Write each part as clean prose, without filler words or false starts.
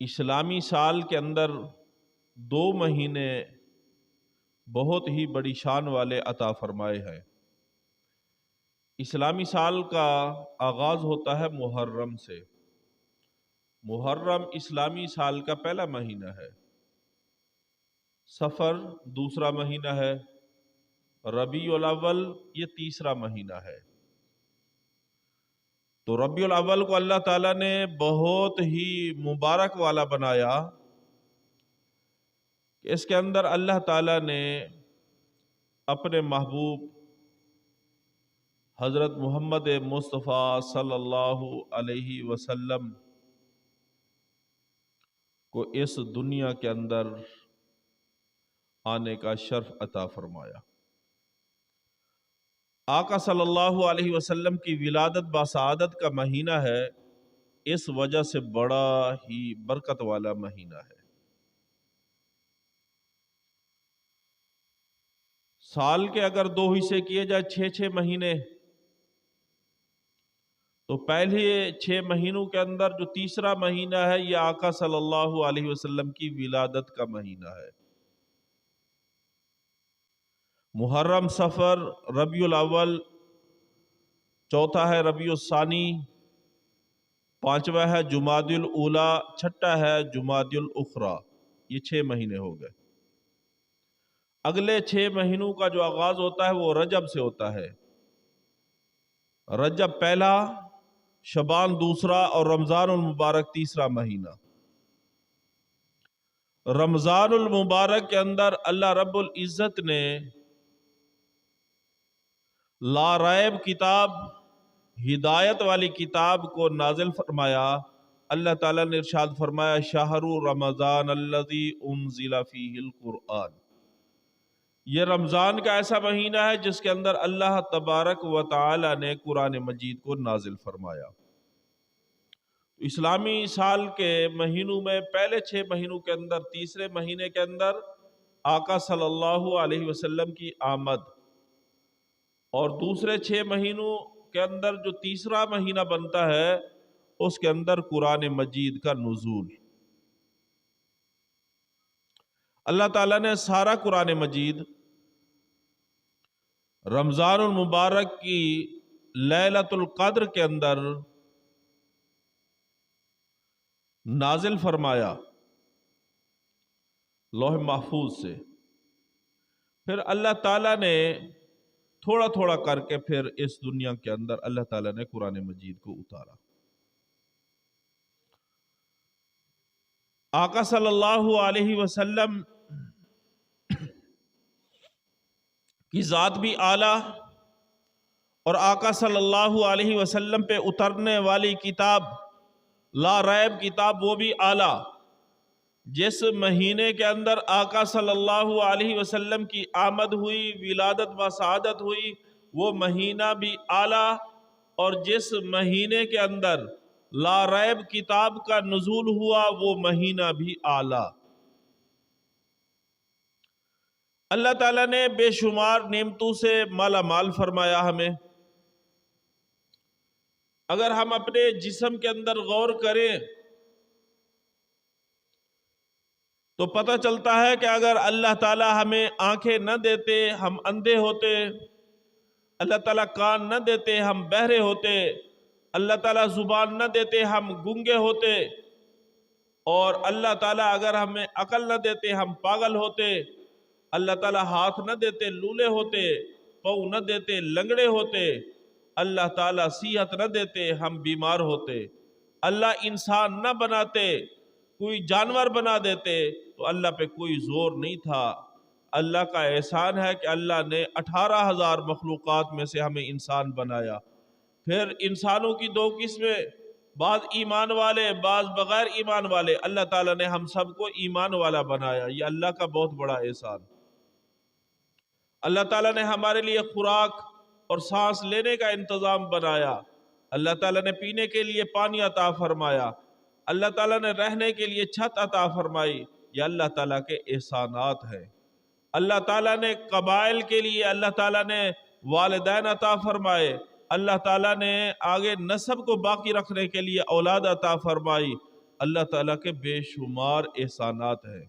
اسلامی سال کے اندر 2 مہینے بہت ہی بڑی شان والے عطا فرمائے ہیں۔ اسلامی سال کا آغاز ہوتا ہے محرم سے۔ محرم اسلامی سال کا پہلا مہینہ ہے، صفر دوسرا مہینہ ہے، ربیع الاول یہ تیسرا مہینہ ہے۔ تو ربیع الاول کو اللہ تعالیٰ نے بہت ہی مبارک والا بنایا کہ اس کے اندر اللہ تعالیٰ نے اپنے محبوب حضرت محمد مصطفیٰ صلی اللہ علیہ وسلم کو اس دنیا کے اندر آنے کا شرف عطا فرمایا۔ آقا صلی اللہ علیہ وسلم کی ولادت باسعادت کا مہینہ ہے، اس وجہ سے بڑا ہی برکت والا مہینہ ہے۔ سال کے اگر 2 حصے کیے جائے 6 مہینے، تو پہلے 6 مہینوں کے اندر جو تیسرا مہینہ ہے یہ آقا صلی اللہ علیہ وسلم کی ولادت کا مہینہ ہے۔ محرم، صفر، ربیع الاول، چوتھا ہے ربیع الثانی، پانچواں ہے جمادی الاولی، چھٹا ہے جمادی الاخری۔ یہ 6 مہینے ہو گئے۔ اگلے 6 مہینوں کا جو آغاز ہوتا ہے وہ رجب سے ہوتا ہے۔ رجب پہلا، شعبان دوسرا اور رمضان المبارک تیسرا مہینہ۔ رمضان المبارک کے اندر اللہ رب العزت نے لا ریب کتاب، ہدایت والی کتاب کو نازل فرمایا۔ اللہ تعالیٰ نے ارشاد فرمایا شہر رمضان الذی انزل فیہ القرآن۔ یہ رمضان کا ایسا مہینہ ہے جس کے اندر اللہ تبارک و تعالی نے قرآن مجید کو نازل فرمایا۔ اسلامی سال کے مہینوں میں پہلے 6 مہینوں کے اندر تیسرے مہینے کے اندر آقا صلی اللہ علیہ وسلم کی آمد، اور دوسرے 6 مہینوں کے اندر جو تیسرا مہینہ بنتا ہے اس کے اندر قرآن مجید کا نزول۔ اللہ تعالیٰ نے سارا قرآن مجید رمضان المبارک کی لیلۃ القدر کے اندر نازل فرمایا لوح محفوظ سے۔ پھر اللہ تعالیٰ نے تھوڑا تھوڑا کر کے پھر اس دنیا کے اندر اللہ تعالیٰ نے قرآن مجید کو اتارا۔ آقا صلی اللہ علیہ وسلم کی ذات بھی اعلیٰ، اور آقا صلی اللہ علیہ وسلم پہ اترنے والی کتاب لا ریب کتاب وہ بھی اعلیٰ۔ جس مہینے کے اندر آقا صلی اللہ علیہ وسلم کی آمد ہوئی، ولادت و سعادت ہوئی، وہ مہینہ بھی اعلیٰ، اور جس مہینے کے اندر لا ریب کتاب کا نزول ہوا وہ مہینہ بھی اعلیٰ۔ اللہ تعالیٰ نے بے شمار نعمتوں سے مالا مال فرمایا ہمیں۔ اگر ہم اپنے جسم کے اندر غور کریں تو پتہ چلتا ہے کہ اگر اللہ تعالیٰ ہمیں آنکھیں نہ دیتے ہم اندھے ہوتے، اللہ تعالیٰ کان نہ دیتے ہم بہرے ہوتے، اللہ تعالیٰ زبان نہ دیتے ہم گنگے ہوتے، اور اللہ تعالیٰ اگر ہمیں عقل نہ دیتے ہم پاگل ہوتے، اللہ تعالیٰ ہاتھ نہ دیتے لولے ہوتے، پاؤں نہ دیتے لنگڑے ہوتے، اللہ تعالیٰ صحت نہ دیتے ہم بیمار ہوتے، اللہ انسان نہ بناتے کوئی جانور بنا دیتے تو اللہ پہ کوئی زور نہیں تھا۔ اللہ کا احسان ہے کہ اللہ نے 18,000 مخلوقات میں سے ہمیں انسان بنایا۔ پھر انسانوں کی 2 قسمیں، بعض ایمان والے بعض بغیر ایمان والے، اللہ تعالیٰ نے ہم سب کو ایمان والا بنایا۔ یہ اللہ کا بہت بڑا احسان۔ اللہ تعالیٰ نے ہمارے لیے خوراک اور سانس لینے کا انتظام بنایا۔ اللہ تعالیٰ نے پینے کے لیے پانی عطا فرمایا۔ اللہ تعالیٰ نے رہنے کے لیے چھت عطا فرمائی۔ یہ اللہ تعالیٰ کے احسانات ہیں۔ اللہ تعالیٰ نے قبائل کے لیے اللہ تعالیٰ نے والدین عطا فرمائے۔ اللہ تعالیٰ نے آگے نسب کو باقی رکھنے کے لیے اولاد عطا فرمائی۔ اللہ تعالیٰ کے بے شمار احسانات ہیں،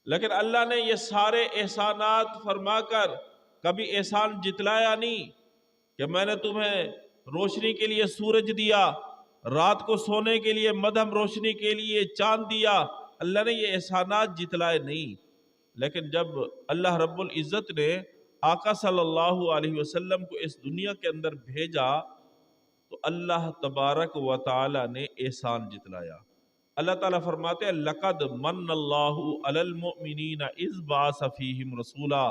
لیکن اللہ نے یہ سارے احسانات فرما کر کبھی احسان جتلایا نہیں کہ میں نے تمہیں روشنی کے لیے سورج دیا، رات کو سونے کے لیے مدھم روشنی کے لیے چاند دیا۔ اللہ نے یہ احسانات جتلائے نہیں، لیکن جب اللہ رب العزت نے آقا صلی اللہ علیہ وسلم کو اس دنیا کے اندر بھیجا تو اللہ تبارک و تعالی نے احسان جتلایا۔ اللہ تعالیٰ فرماتے ہیں لَقَدْ مَنَّ اللَّهُ عَلَى الْمُؤْمِنِينَ إِذْ بَعَثَ فِيهِمْ رَسُولًا،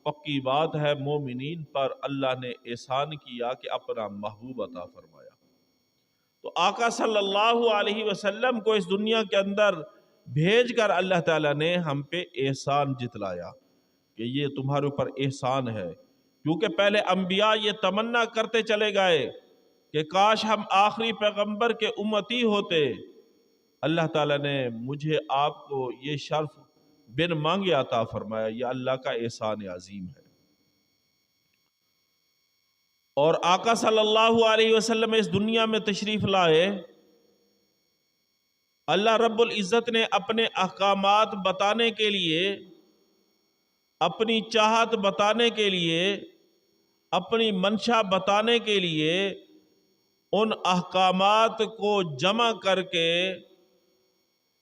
پکی بات ہے مومنین پر اللہ نے احسان کیا کہ اپنا محبوب عطا فرمایا۔ تو آقا صلی اللہ علیہ وسلم کو اس دنیا کے اندر بھیج کر اللہ تعالیٰ نے ہم پہ احسان جتلایا کہ یہ تمہارے اوپر احسان ہے، کیونکہ پہلے انبیاء یہ تمنا کرتے چلے گئے کہ کاش ہم آخری پیغمبر کے امتی ہوتے۔ اللہ تعالیٰ نے مجھے آپ کو یہ شرف بن مانگے عطا فرمایا، یہ اللہ کا احسان عظیم ہے۔ اور آقا صلی اللہ علیہ وسلم اس دنیا میں تشریف لائے، اللہ رب العزت نے اپنے احکامات بتانے کے لیے، اپنی چاہت بتانے کے لیے، اپنی منشا بتانے کے لیے ان احکامات کو جمع کر کے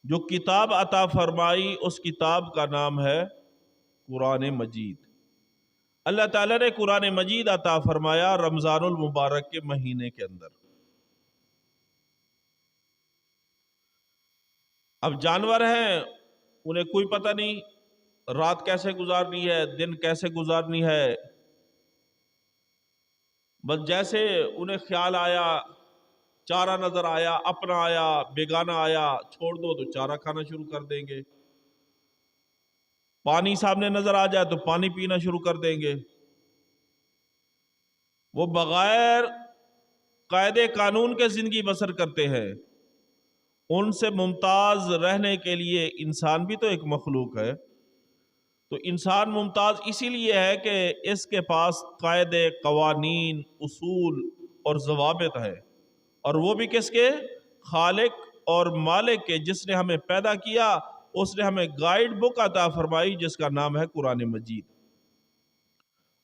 جو کتاب عطا فرمائی، اس کتاب کا نام ہے قرآن مجید۔ اللہ تعالیٰ نے قرآن مجید عطا فرمایا رمضان المبارک کے مہینے کے اندر۔ اب جانور ہیں، انہیں کوئی پتہ نہیں رات کیسے گزارنی ہے، دن کیسے گزارنی ہے، بس جیسے انہیں خیال آیا، چارہ نظر آیا، اپنا آیا، بیگانہ آیا، چھوڑ دو تو چارہ کھانا شروع کر دیں گے۔ پانی سامنے نظر آ جائے تو پانی پینا شروع کر دیں گے۔ وہ بغیر قاعدے قانون کے زندگی بسر کرتے ہیں۔ ان سے ممتاز رہنے کے لیے انسان بھی تو ایک مخلوق ہے، تو انسان ممتاز اسی لیے ہے کہ اس کے پاس قاعدے، قوانین، اصول اور ضوابط ہے، اور وہ بھی کس کے؟ خالق اور مالک کے، جس نے ہمیں پیدا کیا۔ اس نے ہمیں گائیڈ بک عطا فرمائی جس کا نام ہے قرآن مجید۔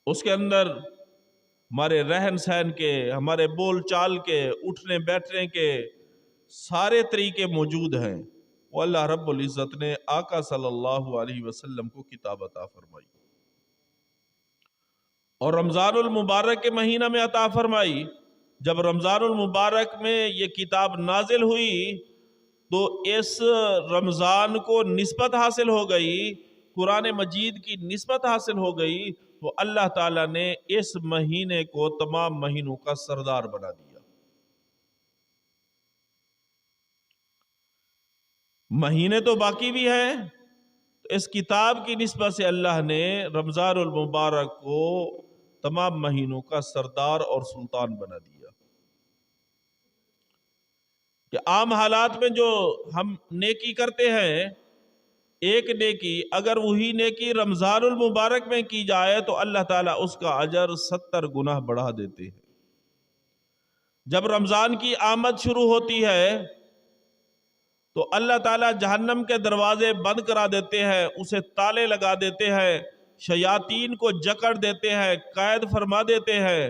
اس کے اندر ہمارے رہن سہن کے، ہمارے بول چال کے، اٹھنے بیٹھنے کے سارے طریقے موجود ہیں۔ وہ اللہ رب العزت نے آقا صلی اللہ علیہ وسلم کو کتاب عطا فرمائی، اور رمضان المبارک کے مہینہ میں عطا فرمائی۔ جب رمضان المبارک میں یہ کتاب نازل ہوئی تو اس رمضان کو نسبت حاصل ہو گئی، قرآن مجید کی نسبت حاصل ہو گئی، تو اللہ تعالیٰ نے اس مہینے کو تمام مہینوں کا سردار بنا دیا۔ مہینے تو باقی بھی ہیں، تو اس کتاب کی نسبت سے اللہ نے رمضان المبارک کو تمام مہینوں کا سردار اور سلطان بنا دیا۔ کہ عام حالات میں جو ہم نیکی کرتے ہیں، ایک نیکی اگر وہی نیکی رمضان المبارک میں کی جائے تو اللہ تعالیٰ اس کا اجر 70 گنا بڑھا دیتے ہیں۔ جب رمضان کی آمد شروع ہوتی ہے تو اللہ تعالیٰ جہنم کے دروازے بند کرا دیتے ہیں، اسے تالے لگا دیتے ہیں، شیاطین کو جکڑ دیتے ہیں، قید فرما دیتے ہیں۔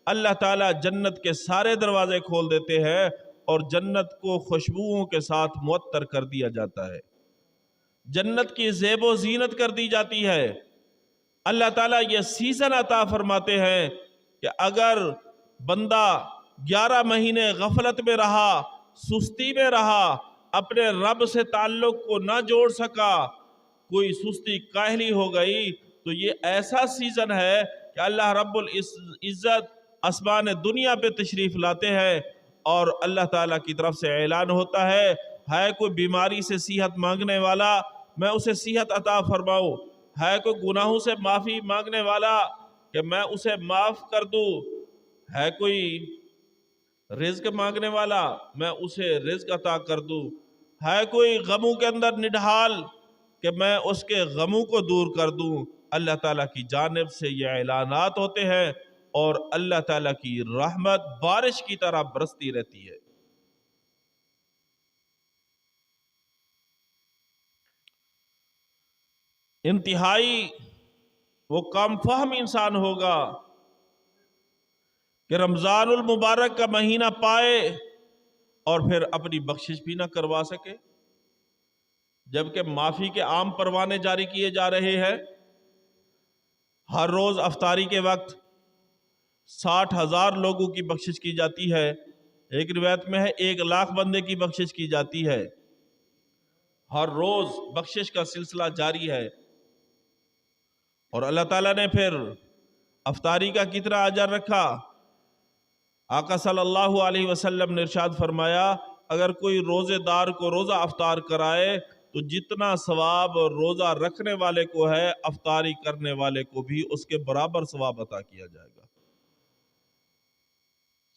اللہ تعالیٰ جنت کے سارے دروازے کھول دیتے ہیں اور جنت کو خوشبوؤں کے ساتھ معطر کر دیا جاتا ہے، جنت کی زیب و زینت کر دی جاتی ہے۔ اللہ تعالیٰ یہ سیزن عطا فرماتے ہیں کہ اگر بندہ 11 مہینے غفلت میں رہا، سستی میں رہا، اپنے رب سے تعلق کو نہ جوڑ سکا، کوئی سستی کاہلی ہو گئی، تو یہ ایسا سیزن ہے کہ اللہ رب العزت آسمان دنیا پہ تشریف لاتے ہیں اور اللہ تعالیٰ کی طرف سے اعلان ہوتا ہے کوئی بیماری سے صحت مانگنے والا، میں اسے صحت عطا فرماؤں، ہے کوئی گناہوں سے معافی مانگنے والا کہ میں اسے معاف کر دوں، ہے کوئی رزق مانگنے والا میں اسے رزق عطا کر دوں، ہے کوئی غموں کے اندر نڈھال کہ میں اس کے غموں کو دور کر دوں۔ اللہ تعالیٰ کی جانب سے یہ اعلانات ہوتے ہیں اور اللہ تعالیٰ کی رحمت بارش کی طرح برستی رہتی ہے۔ انتہائی وہ کم فہم انسان ہوگا کہ رمضان المبارک کا مہینہ پائے اور پھر اپنی بخشش بھی نہ کروا سکے، جبکہ معافی کے عام پروانے جاری کیے جا رہے ہیں۔ ہر روز افطاری کے وقت 60,000 لوگوں کی بخشش کی جاتی ہے، ایک روایت میں ہے 1,00,000 بندے کی بخشش کی جاتی ہے۔ ہر روز بخشش کا سلسلہ جاری ہے، اور اللہ تعالیٰ نے پھر افطاری کا کتنا اجر رکھا؟ آقا صلی اللہ علیہ وسلم نے ارشاد فرمایا، اگر کوئی روزے دار کو روزہ افطار کرائے تو جتنا ثواب روزہ رکھنے والے کو ہے، افطاری کرنے والے کو بھی اس کے برابر ثواب عطا کیا جائے گا۔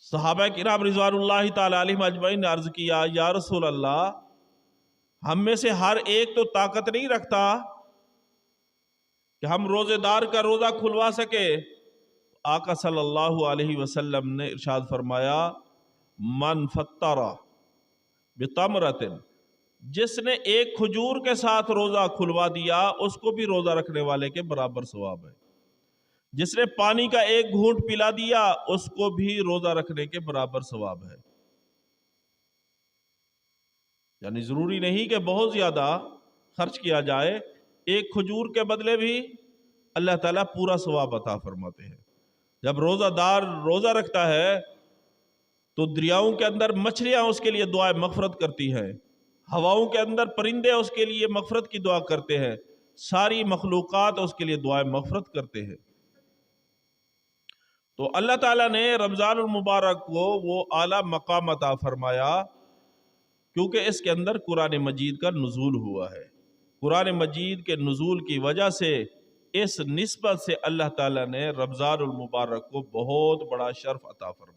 صحابہ کرام رضوان اللہ تعالی علیہم اجمعین نے عرض کیا، یا رسول اللہ، ہم میں سے ہر ایک تو طاقت نہیں رکھتا کہ ہم روزے دار کا روزہ کھلوا سکے۔ آقا صلی اللہ علیہ وسلم نے ارشاد فرمایا، من فطر بتمرۃ، جس نے ایک کھجور کے ساتھ روزہ کھلوا دیا اس کو بھی روزہ رکھنے والے کے برابر ثواب ہے، جس نے پانی کا ایک گھونٹ پلا دیا اس کو بھی روزہ رکھنے کے برابر ثواب ہے۔ یعنی ضروری نہیں کہ بہت زیادہ خرچ کیا جائے، ایک کھجور کے بدلے بھی اللہ تعالیٰ پورا ثواب عطا فرماتے ہیں۔ جب روزہ دار روزہ رکھتا ہے تو دریاؤں کے اندر مچھلیاں اس کے لیے دعائے مغفرت کرتی ہیں، ہواؤں کے اندر پرندے اس کے لیے مغفرت کی دعا کرتے ہیں، ساری مخلوقات اس کے لیے دعائے مغفرت کرتے ہیں۔ تو اللہ تعالیٰ نے رمضان المبارک کو وہ اعلیٰ مقام عطا فرمایا کیونکہ اس کے اندر قرآن مجید کا نزول ہوا ہے۔ قرآن مجید کے نزول کی وجہ سے اس نسبت سے اللہ تعالیٰ نے رمضان المبارک کو بہت بڑا شرف عطا فرمایا۔